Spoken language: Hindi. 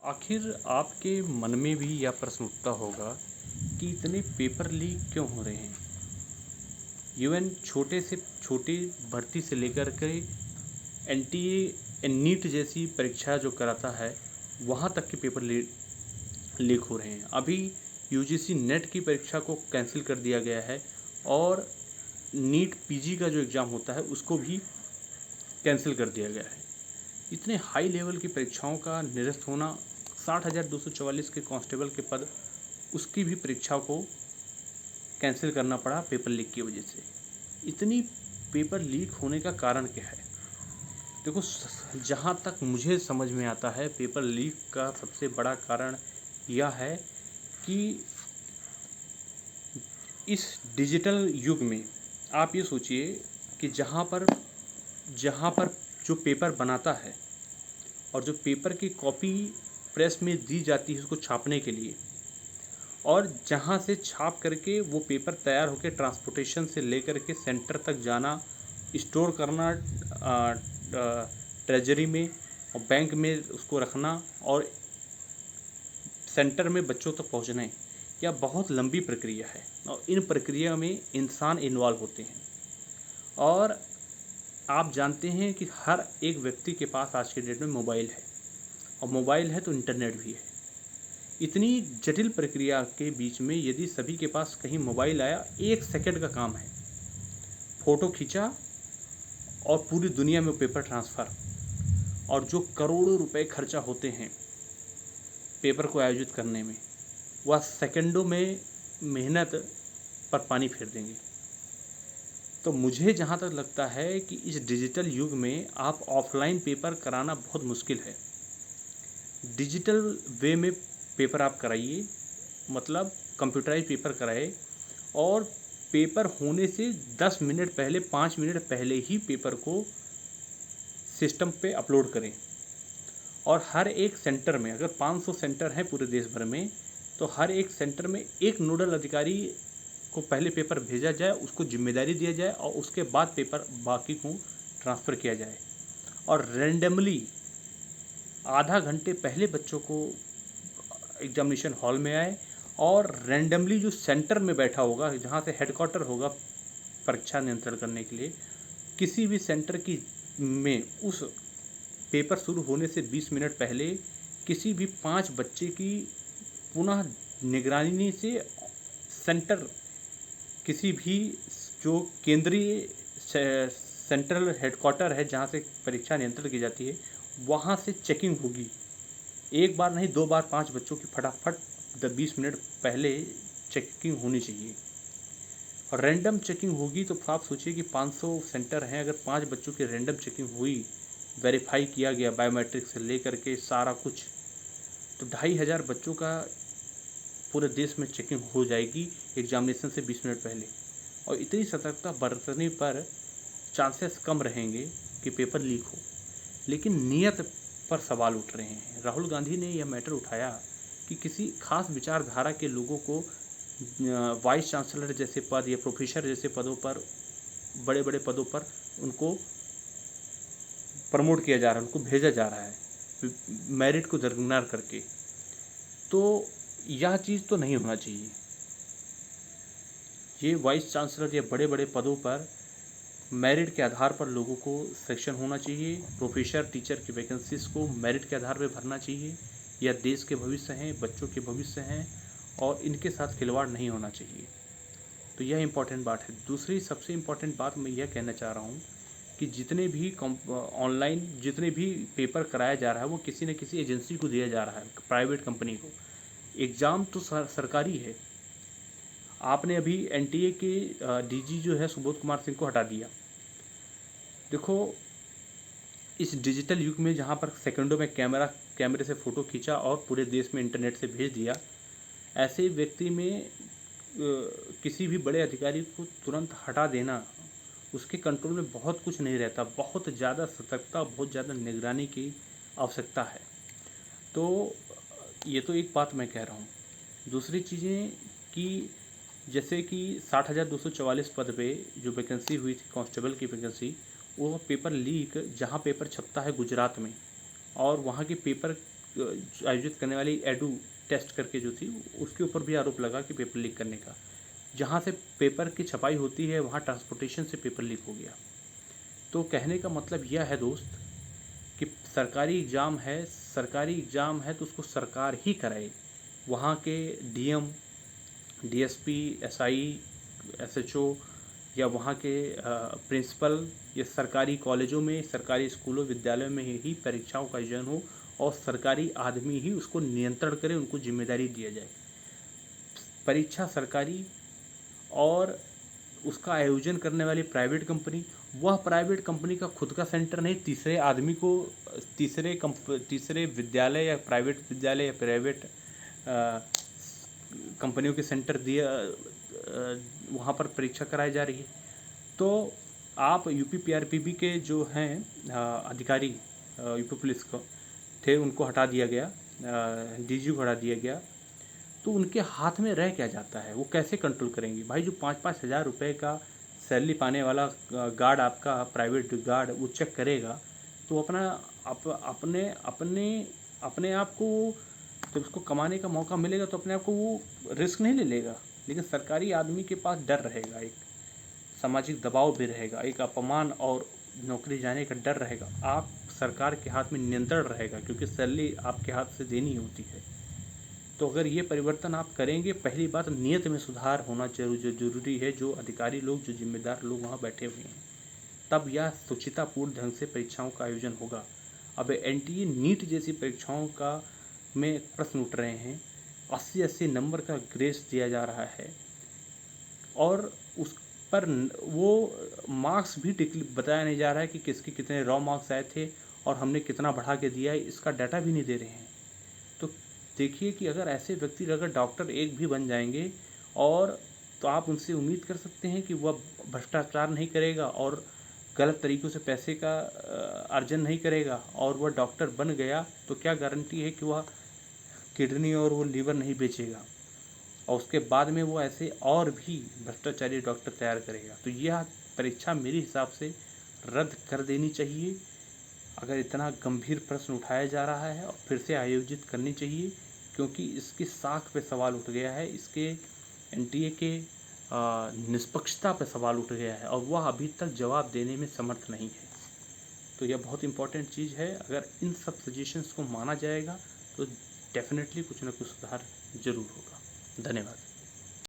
आखिर आपके मन में भी यह प्रश्न उठता होगा कि इतने पेपर लीक क्यों हो रहे हैं। इवन छोटे से छोटी भर्ती से लेकर के एनटीए नीट जैसी परीक्षा जो कराता है वहाँ तक के पेपर लीक हो रहे हैं। अभी यूजीसी नेट की परीक्षा को कैंसिल कर दिया गया है और नीट पीजी का जो एग्ज़ाम होता है उसको भी कैंसिल कर दिया गया है। इतने हाई लेवल की परीक्षाओं का निरस्त होना, 60,244 के कांस्टेबल के पद, उसकी भी परीक्षा को कैंसिल करना पड़ा पेपर लीक की वजह से। इतनी पेपर लीक होने का कारण क्या है? देखो, जहाँ तक मुझे समझ में आता है पेपर लीक का सबसे बड़ा कारण यह है कि इस डिजिटल युग में आप ये सोचिए कि जहाँ पर जो पेपर बनाता है और जो पेपर की कॉपी प्रेस में दी जाती है उसको छापने के लिए, और जहाँ से छाप करके वो पेपर तैयार होकर ट्रांसपोर्टेशन से लेकर के सेंटर तक जाना, स्टोर करना, ट्रेजरी में और बैंक में उसको रखना और सेंटर में बच्चों तक पहुँचना, यह बहुत लंबी प्रक्रिया है और इन प्रक्रिया में इंसान इन्वॉल्व होते हैं। और आप जानते हैं कि हर एक व्यक्ति के पास आज के डेट में मोबाइल है और मोबाइल है तो इंटरनेट भी है। इतनी जटिल प्रक्रिया के बीच में यदि सभी के पास कहीं मोबाइल आया, 1 सेकंड का काम है, फ़ोटो खींचा और पूरी दुनिया में पेपर ट्रांसफ़र, और जो करोड़ों रुपए खर्चा होते हैं पेपर को आयोजित करने में, वह सेकंडों में मेहनत पर पानी फेर देंगे। तो मुझे जहाँ तक लगता है कि इस डिजिटल युग में आप ऑफलाइन पेपर कराना बहुत मुश्किल है। डिजिटल वे में पेपर आप कराइए, मतलब कंप्यूटराइज पेपर कराए और पेपर होने से 10 मिनट पहले, 5 मिनट पहले ही पेपर को सिस्टम पे अपलोड करें। और हर एक सेंटर में, अगर 500 सेंटर हैं पूरे देश भर में, तो हर एक सेंटर में एक नोडल अधिकारी को पहले पेपर भेजा जाए, उसको जिम्मेदारी दिया जाए और उसके बाद पेपर बाकी को ट्रांसफ़र किया जाए। और रेंडमली आधा घंटे पहले बच्चों को एग्जामिनेशन हॉल में आए और रेंडमली जो सेंटर में बैठा होगा, जहाँ से हेडक्वार्टर होगा परीक्षा नियंत्रण करने के लिए, किसी भी सेंटर की में उस पेपर शुरू होने से 20 मिनट पहले किसी भी 5 बच्चे की पुनः निगरानी से सेंटर, किसी भी जो केंद्रीय सेंट्रल हेडक्वार्टर है जहाँ से परीक्षा नियंत्रण की जाती है, वहाँ से चेकिंग होगी। एक बार नहीं, 2 बार 5 बच्चों की फटाफट 20 मिनट पहले चेकिंग होनी चाहिए। और रैंडम चेकिंग होगी तो आप सोचिए कि 500 सेंटर हैं, अगर 5 बच्चों की रैंडम चेकिंग हुई, वेरीफाई किया गया बायोमेट्रिक से लेकर के सारा कुछ, तो 2500 बच्चों का पूरे देश में चेकिंग हो जाएगी एग्जामिनेशन से 20 मिनट पहले। और इतनी सतर्कता बरतने पर चांसेस कम रहेंगे कि पेपर लीक हो। लेकिन नियत पर सवाल उठ रहे हैं। राहुल गांधी ने यह मैटर उठाया कि किसी खास विचारधारा के लोगों को वाइस चांसलर जैसे पद या प्रोफेसर जैसे पदों पर, बड़े बड़े पदों पर उनको प्रमोट किया जा रहा है, उनको भेजा जा रहा है मेरिट को दरकिनार करके। तो यह चीज़ तो नहीं होना चाहिए। ये वाइस चांसलर या बड़े बड़े पदों पर मेरिट के आधार पर लोगों को सिलेक्शन होना चाहिए। प्रोफेसर, टीचर की वैकेंसीज़ को मेरिट के आधार पर भरना चाहिए। यह देश के भविष्य हैं, बच्चों के भविष्य हैं और इनके साथ खिलवाड़ नहीं होना चाहिए। तो यह इम्पॉर्टेंट बात है। दूसरी सबसे इम्पॉर्टेंट बात मैं यह कहना चाह रहा हूँ कि जितने भी ऑनलाइन जितने भी पेपर कराया जा रहा है वो किसी न किसी एजेंसी को दिया जा रहा है, प्राइवेट कंपनी को। एग्ज़ाम तो सरकारी है। आपने अभी एनटीए के डीजी जो है सुबोध कुमार सिंह को हटा दिया। देखो, इस डिजिटल युग में जहाँ पर सेकंडों में कैमरे से फ़ोटो खींचा और पूरे देश में इंटरनेट से भेज दिया, ऐसे व्यक्ति में किसी भी बड़े अधिकारी को तुरंत हटा देना, उसके कंट्रोल में बहुत कुछ नहीं रहता। बहुत ज़्यादा सतर्कता, बहुत ज़्यादा निगरानी की आवश्यकता है। तो ये तो एक बात मैं कह रहा हूँ। दूसरी चीज़ें कि जैसे कि 60,244 पद पे जो वैकेंसी हुई थी कांस्टेबल की वैकेंसी, वो पेपर लीक, जहाँ पेपर छपता है गुजरात में, और वहाँ के पेपर आयोजित करने वाली एडू टेस्ट करके जो थी, उसके ऊपर भी आरोप लगा कि पेपर लीक करने का। जहाँ से पेपर की छपाई होती है वहाँ ट्रांसपोर्टेशन से पेपर लीक हो गया। तो कहने का मतलब यह है दोस्त कि सरकारी एग्ज़ाम है तो उसको सरकार ही कराए। वहाँ के डीएम, डीएसपी, एसआई, एसएचओ या वहाँ के प्रिंसिपल या सरकारी कॉलेजों में, सरकारी स्कूलों, विद्यालयों में ही परीक्षाओं का आयोजन हो और सरकारी आदमी ही उसको नियंत्रण करे, उनको जिम्मेदारी दिया जाए। परीक्षा सरकारी और उसका आयोजन करने वाली प्राइवेट कंपनी, वह प्राइवेट कंपनी का खुद का सेंटर नहीं, तीसरे आदमी को तीसरे विद्यालय या प्राइवेट विद्यालय या प्राइवेट कंपनियों के सेंटर दिया, वहाँ पर परीक्षा कराई जा रही है। तो आप यूपी पीआरपीबी के जो हैं अधिकारी, यूपी पुलिस को थे, उनको हटा दिया गया, डीजी को हटा दिया गया। तो उनके हाथ में रह क्या जाता है, वो कैसे कंट्रोल करेंगे? भाई जो 5-5 हज़ार रुपये का सैलरी पाने वाला गार्ड, आपका प्राइवेट गार्ड, वो चेक करेगा तो अपने आप को, जब उसको कमाने का मौका मिलेगा तो अपने आप को वो रिस्क नहीं ले लेगा। लेकिन सरकारी आदमी के पास डर रहेगा, एक सामाजिक दबाव भी रहेगा, एक अपमान और नौकरी जाने का डर रहेगा। आप सरकार के हाथ में नियंत्रण रहेगा, क्योंकि सैलरी आपके हाथ से देनी होती है। तो अगर ये परिवर्तन आप करेंगे, पहली बात नीयत में सुधार होना जरूरी है। जो अधिकारी लोग, जो जिम्मेदार लोग वहाँ बैठे हुए हैं, तब यह सुचितापूर्ण ढंग से परीक्षाओं का आयोजन होगा। अब एनटीए, नीट जैसी परीक्षाओं का में प्रश्न उठ रहे हैं, 80-80 नंबर का ग्रेस दिया जा रहा है और उस पर वो मार्क्स भी बताया नहीं जा रहा है कि किसके कितने रॉ मार्क्स आए थे और हमने कितना बढ़ा के दिया है, इसका डाटा भी नहीं दे रहे हैं। तो देखिए कि अगर ऐसे व्यक्ति अगर डॉक्टर एक भी बन जाएंगे और तो आप उनसे उम्मीद कर सकते हैं कि वह भ्रष्टाचार नहीं करेगा और गलत तरीक़ों से पैसे का अर्जन नहीं करेगा, और वह डॉक्टर बन गया तो क्या गारंटी है कि वह किडनी और वो लीवर नहीं बेचेगा और उसके बाद में वो ऐसे और भी भ्रष्टाचारी डॉक्टर तैयार करेगा। तो यह परीक्षा मेरे हिसाब से रद्द कर देनी चाहिए। अगर इतना गंभीर प्रश्न उठाया जा रहा है, और फिर से आयोजित करनी चाहिए, क्योंकि इसकी साख पे सवाल उठ गया है, इसके एनटीए के निष्पक्षता पे सवाल उठ गया है और वह अभी तक जवाब देने में समर्थ नहीं है। तो यह बहुत इम्पॉर्टेंट चीज़ है। अगर इन सब सजेशंस को माना जाएगा तो डेफिनेटली कुछ ना कुछ सुधार जरूर होगा। धन्यवाद।